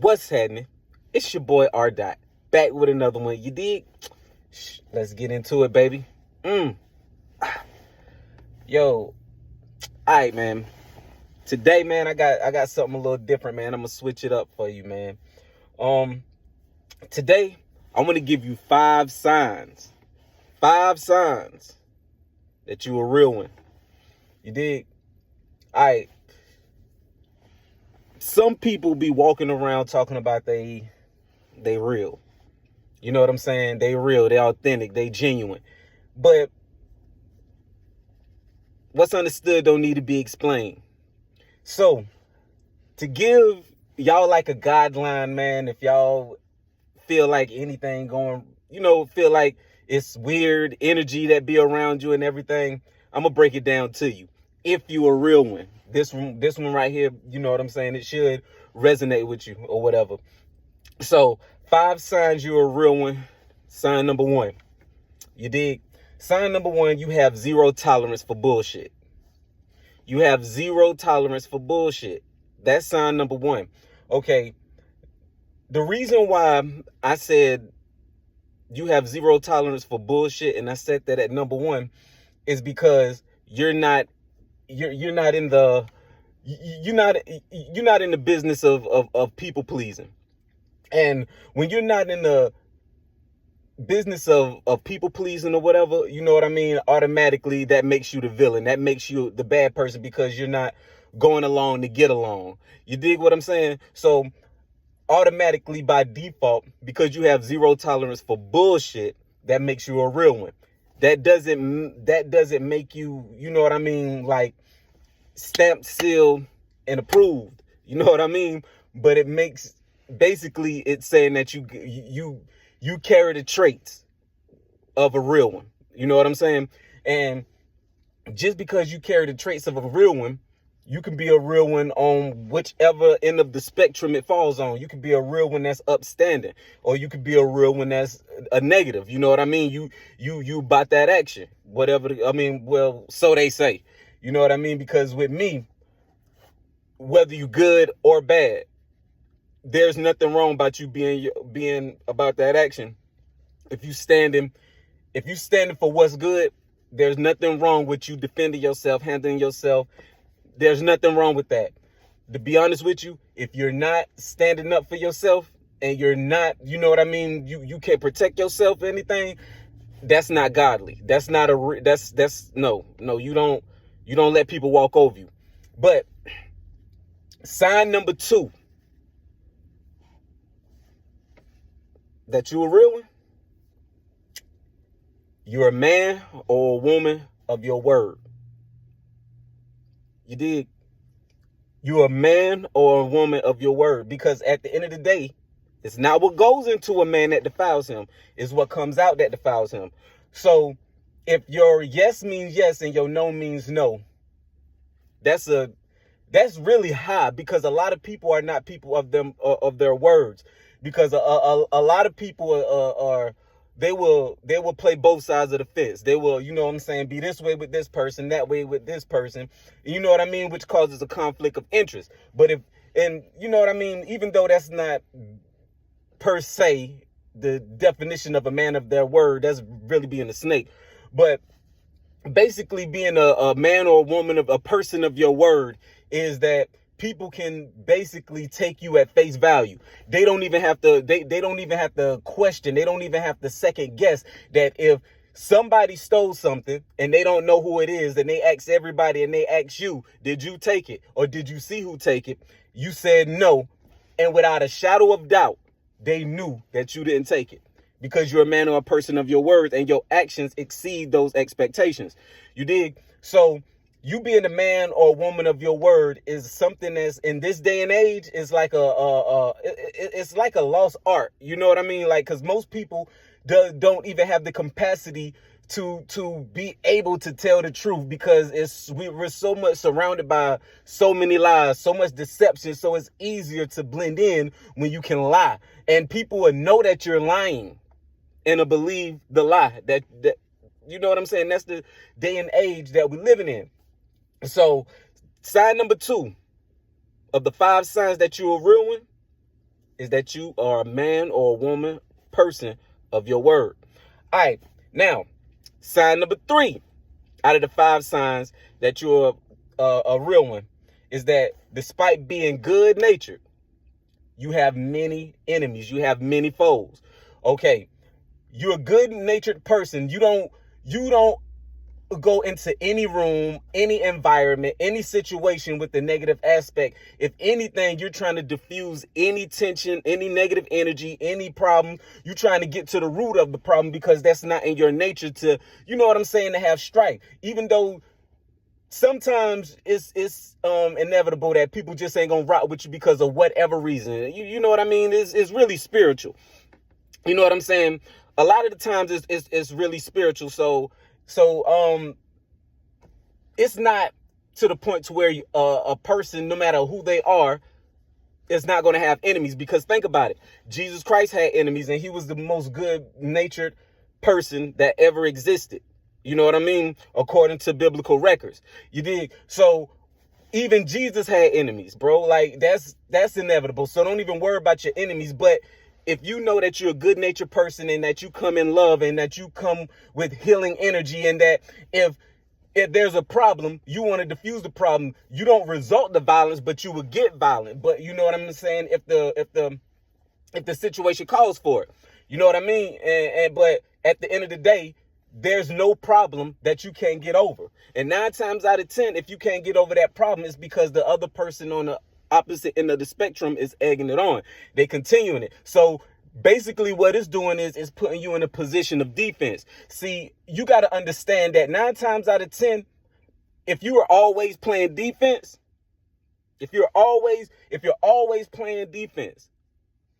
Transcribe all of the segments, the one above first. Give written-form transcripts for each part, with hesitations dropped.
What's happening? It's your boy R. Dot, back with another one. You dig? Let's get into it, baby. Yo, alright, man. Today, man, I got something a little different, man. I'm gonna switch it up for you, man. Today, I'm gonna give you 5 signs. 5 signs that you a real one. You dig? Alright. Some people be walking around talking about they real. You know what I'm saying? They real, they authentic, they genuine. But what's understood don't need to be explained. So, to give y'all like a guideline, man, if y'all feel like anything going, feel like it's weird energy that be around you and everything, I'm gonna break it down to you. If you a real one, this one right here, you know what I'm saying? It should resonate with you or whatever. So, 5 signs you're a real one. Sign number 1. You dig? Sign number 1, you have 0 tolerance for bullshit. You have 0 tolerance for bullshit. That's sign number 1. Okay. The reason why I said you have 0 tolerance for bullshit, and I said that at number 1, is because you're not in the business of people pleasing. And when you're not in the business of people pleasing or whatever, you know what I mean, automatically that makes you the villain. That makes you the bad person because you're not going along to get along. You dig what I'm saying? So automatically by default, because you have 0 tolerance for bullshit, that makes you a real one. That doesn't make you, you know what I mean, like stamped, sealed, and approved. You know what I mean? But it makes, basically it's saying that you carry the traits of a real one. You know what I'm saying? And just because you carry the traits of a real one, you can be a real one on whichever end of the spectrum it falls on. You can be a real one that's upstanding, or you could be a real one that's a negative. You know what I mean? You bought that action. Whatever. Well, so they say. You know what I mean? Because with me, whether you good or bad, there's nothing wrong about you being about that action. If you standing for what's good, there's nothing wrong with you defending yourself, handling yourself. There's nothing wrong with that. To be honest with you, if you're not standing up for yourself and you're not, you know what I mean, you can't protect yourself or anything, that's not godly. That's not no, you don't let people walk over you. But sign number 2, that you're a real one, you're a man or a woman of your word. You dig? You're a man or a woman of your word, because at the end of the day, it's not what goes into a man that defiles him, it's what comes out that defiles him. So if your yes means yes and your no means no, that's really high, because a lot of people are not people of their words, because a lot of people they will play both sides of the fence. They will, you know what I'm saying, be this way with this person, that way with this person. You know what I mean? Which causes a conflict of interest. But you know what I mean? Even though that's not per se the definition of a man of their word, that's really being a snake. But basically being a man or a woman of a person of your word is that people can basically take you at face value. They don't even have to they don't even have to question. They don't even have to second guess that if somebody stole something and they don't know who it is, and they ask everybody and they ask you, did you take it? Or did you see who take it? You said no. And without a shadow of doubt, they knew that you didn't take it, because you're a man or a person of your words and your actions exceed those expectations. You dig? So you being a man or a woman of your word is something that's, in this day and age, is like it's like a lost art. You know what I mean? Like, because most people don't even have the capacity to be able to tell the truth, because we're so much surrounded by so many lies, so much deception. So it's easier to blend in when you can lie, and people will know that you're lying and to believe the lie. That you know what I'm saying? That's the day and age that we're living in. So sign number 2 of the 5 signs that you're a real one, is that you are a man or a woman, person of your word. All right. Now, sign number 3 out of the 5 signs that you're a real one is that despite being good natured, you have many enemies. You have many foes. Okay. You're a good natured person. You don't go into any room, any environment, any situation with the negative aspect. If anything, you're trying to diffuse any tension, any negative energy, any problem. You're trying to get to the root of the problem because that's not in your nature to, you know what I'm saying, to have strife. Even though sometimes it's inevitable that people just ain't gonna rock with you because of whatever reason. You know what I mean? It's really spiritual. You know what I'm saying? A lot of the times it's really spiritual. So it's not to the point to where a person, no matter who they are, is not going to have enemies. Because think about it. Jesus Christ had enemies, and he was the most good-natured person that ever existed. You know what I mean? According to biblical records. You dig? So even Jesus had enemies, bro. Like, that's inevitable. So don't even worry about your enemies. But if you know that you're a good-natured person and that you come in love and that you come with healing energy, and that if there's a problem, you want to diffuse the problem, you don't resort to violence, but you will get violent. But you know what I'm saying? If the situation calls for it, you know what I mean? But at the end of the day, there's no problem that you can't get over. And 9 times out of 10, if you can't get over that problem, it's because the other person on the opposite end of the spectrum is egging it on. They continuing it. So basically what it's doing is putting you in a position of defense. See, you got to understand that 9 times out of 10, if you are always playing defense, if you're always playing defense,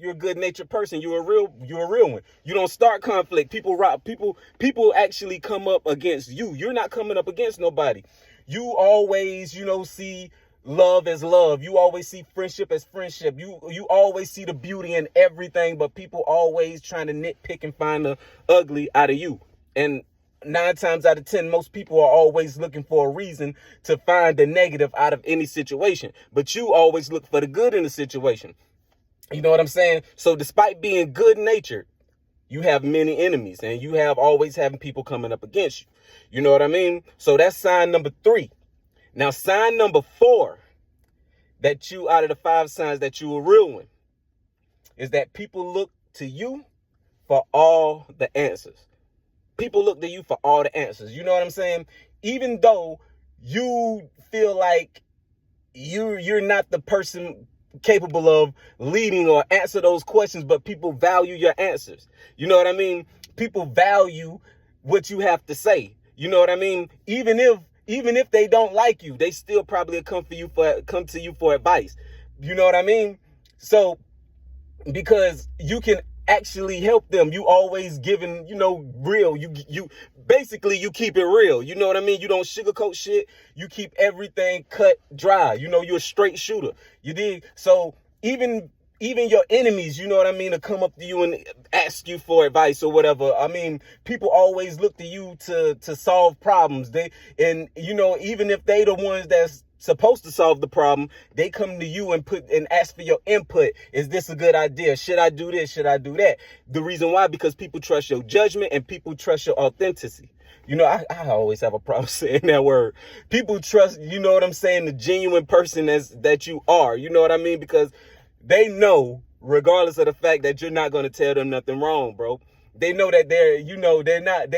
you're a good-natured person. You're a real one. You don't start conflict. People actually come up against you. You're not coming up against nobody. You always, see love as love. You always see friendship as friendship. You always see the beauty in everything, but people always trying to nitpick and find the ugly out of you. And 9 times out of 10, most people are always looking for a reason to find the negative out of any situation. But you always look for the good in the situation. You know what I'm saying? So despite being good-natured, you have many enemies, and you have always having people coming up against you. You know what I mean? So that's sign number 3. Now, sign number 4, that you, out of the 5 signs that you a real one, is that people look to you for all the answers. People look to you for all the answers. You know what I'm saying? Even though you feel like you're not the person capable of leading or answer those questions, but people value your answers. You know what I mean? People value what you have to say. You know what I mean? Even if they don't like you, they still probably come to you for advice. You know what I mean? So because you can actually help them, you always giving, real. You basically, you keep it real. You know what I mean? You don't sugarcoat shit. You keep everything cut dry. You're a straight shooter. You dig? So even your enemies, you know what I mean, to come up to you and ask you for advice or whatever. I mean, people always look to you to solve problems. Even if they the ones that's supposed to solve the problem, they come to you and ask for your input. Is this a good idea? Should I do this? Should I do that? The reason why, because people trust your judgment and people trust your authenticity. I always have a problem saying that word. People trust, you know what I'm saying, the genuine person that you are. You know what I mean? Because they know, regardless of the fact that you're not going to tell them nothing wrong, bro. They know that they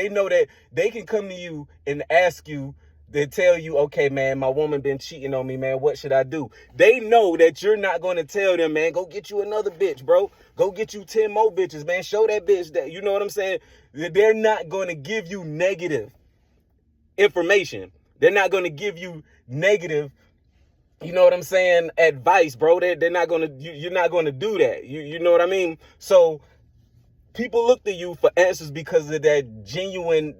know that they can come to you and ask you, they tell you, okay, man, my woman been cheating on me, man. What should I do? They know that you're not going to tell them, man, go get you another bitch, bro. Go get you 10 more bitches, man. Show that bitch that, you know what I'm saying? They're not going to give you negative information. They're not going to give you negative, you know what I'm saying, advice, bro. They're not going to, you're not going to do that. You know what I mean? So people look to you for answers because of that genuine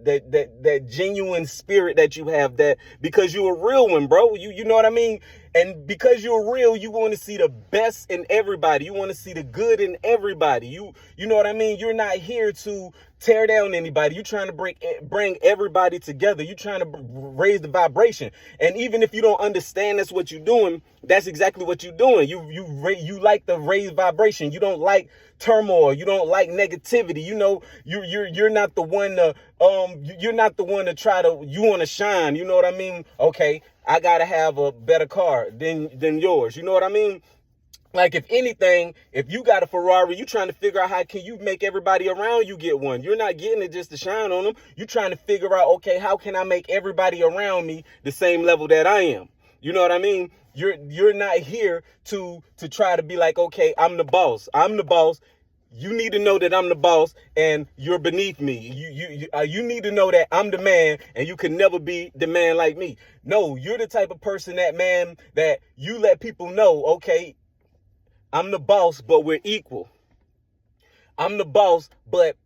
spirit that you have, that because you're a real one, bro. You know what I mean? And because you're real, you want to see the best in everybody. You want to see the good in everybody. You know what I mean? You're not here to tear down anybody. You're trying to bring everybody together. You're trying to raise the vibration. And even if you don't understand that's what you're doing, that's exactly what you're doing. You like the raised vibration. You don't like turmoil. You don't like negativity. You know, you're not the one to you're not the one to try to, you want to shine. You know what I mean? Okay, I gotta have a better car than yours. You know what I mean? Like, if anything, if you got a Ferrari, you trying to figure out how can you make everybody around you get one. You're not getting it just to shine on them. You're trying to figure out, okay, how can I make everybody around me the same level that I am? You know what I mean? You're not here to try to be like, okay, I'm the boss. I'm the boss. You need to know that I'm the boss and you're beneath me. You need to know that I'm the man and you can never be the man like me. No, you're the type of person that you let people know, okay, I'm the boss, but we're equal. I'm the boss, but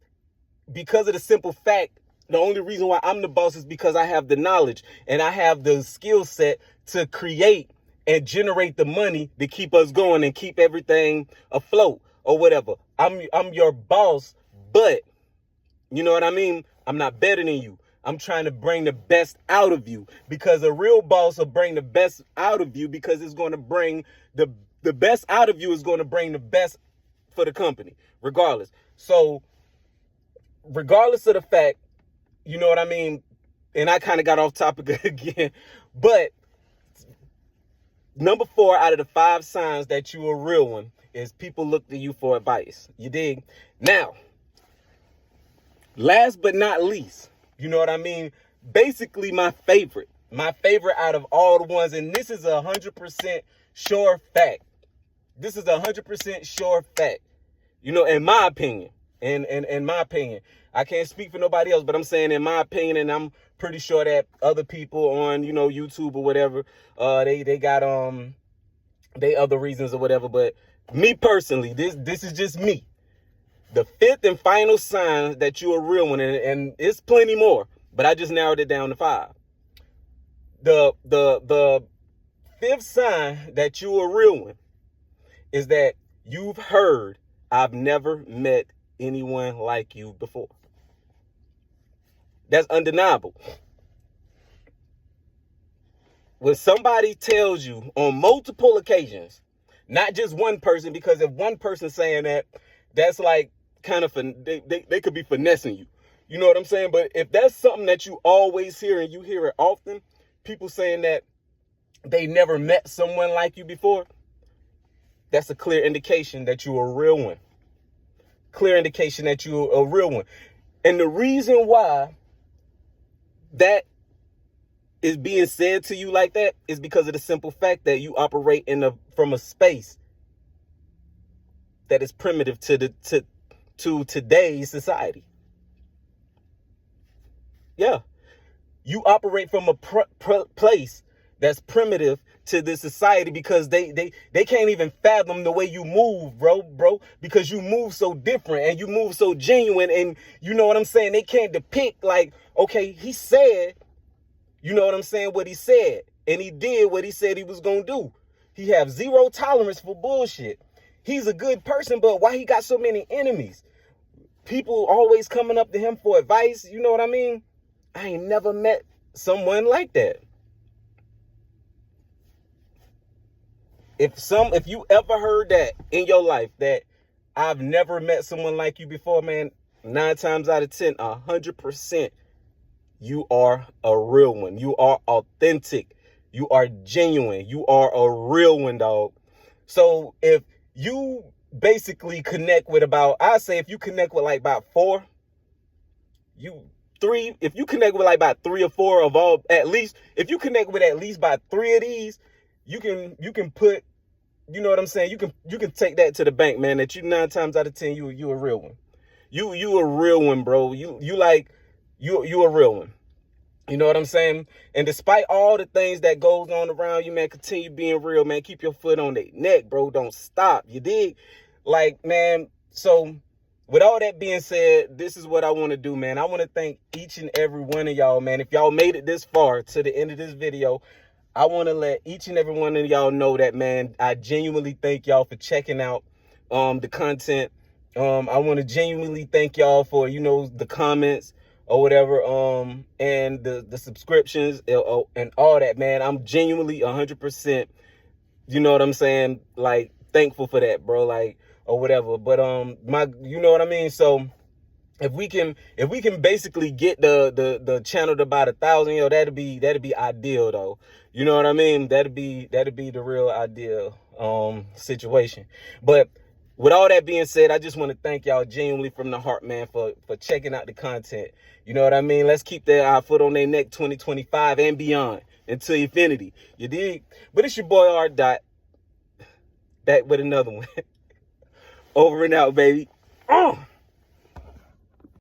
because of the simple fact, the only reason why I'm the boss is because I have the knowledge and I have the skill set to create and generate the money to keep us going and keep everything afloat or whatever. I'm your boss, but you know what I mean? I'm not better than you. I'm trying to bring the best out of you, because a real boss will bring the best out of you, because it's going to bring the best out of you is going to bring the best for the company, regardless. So regardless of the fact, you know what I mean? And I kind of got off topic again, but number 4 out of the 5 signs that you a real one is people look to you for advice. You dig? Now, last but not least, you know what I mean? Basically my favorite out of all the ones, and this is 100% sure fact. This is 100% sure fact. You know, in my opinion, in my opinion, I can't speak for nobody else, but I'm saying in my opinion, and I'm pretty sure that other people on, you know, YouTube or whatever, they got they other reasons or whatever, but me personally, this is just me. The 5th and final sign that you're a real one, and it's plenty more, but I just narrowed it down to 5. The 5th sign that you're a real one is that you've heard, I've never met anyone like you before. That's undeniable. When somebody tells you on multiple occasions, not just one person, because if one person saying that, that's like kind of, they could be finessing you. You know what I'm saying? But if that's something that you always hear and you hear it often, people saying that they never met someone like you before, that's a clear indication that you're a real one. Clear indication that you're a real one. And the reason why that is being said to you like that is because of the simple fact that you operate from a space that is primitive to today's society. Yeah. You operate from a place that's primitive to this society, because they can't even fathom the way you move, bro, because you move so different and you move so genuine, and you know what I'm saying? They can't depict like, okay, he said, you know what I'm saying, what he said, and he did what he said he was going to do. He have zero tolerance for bullshit. He's a good person, but why he got so many enemies? People always coming up to him for advice, you know what I mean? I ain't never met someone like that. If you ever heard that in your life, that I've never met someone like you before, man, 9 times out of 10, 100%, you are a real one. You are authentic. You are genuine. You are a real one, dog. So if you basically connect with if you connect with like about 4, if you connect with like about 3 or 4 of all, at least, if you connect with at least about 3 of these, you can put, you know what I'm saying? You can take that to the bank, man, that you 9 times out of 10, you a real one. You a real one, bro. You a real one. You know what I'm saying? And despite all the things that goes on around you, man, continue being real, man. Keep your foot on their neck, bro. Don't stop. You dig? Like, man, so with all that being said, this is what I want to do, man. I want to thank each and every one of y'all, man. If y'all made it this far to the end of this video, I want to let each and every one of y'all know that, man, I genuinely thank y'all for checking out the content. I want to genuinely thank y'all for, the comments or whatever, and the subscriptions and all that, man. I'm genuinely 100%, you know what I'm saying, like, thankful for that, bro, like, or whatever. But you know what I mean? So if we can basically get the channel to about 1,000, that'd be ideal, though. You know what I mean? That'd be the real ideal situation. But with all that being said, I just want to thank y'all genuinely from the heart, man, for checking out the content. You know what I mean? Let's keep our foot on their neck 2025 and beyond until infinity. You dig? But it's your boy R. Dot, back with another one. Over and out, baby.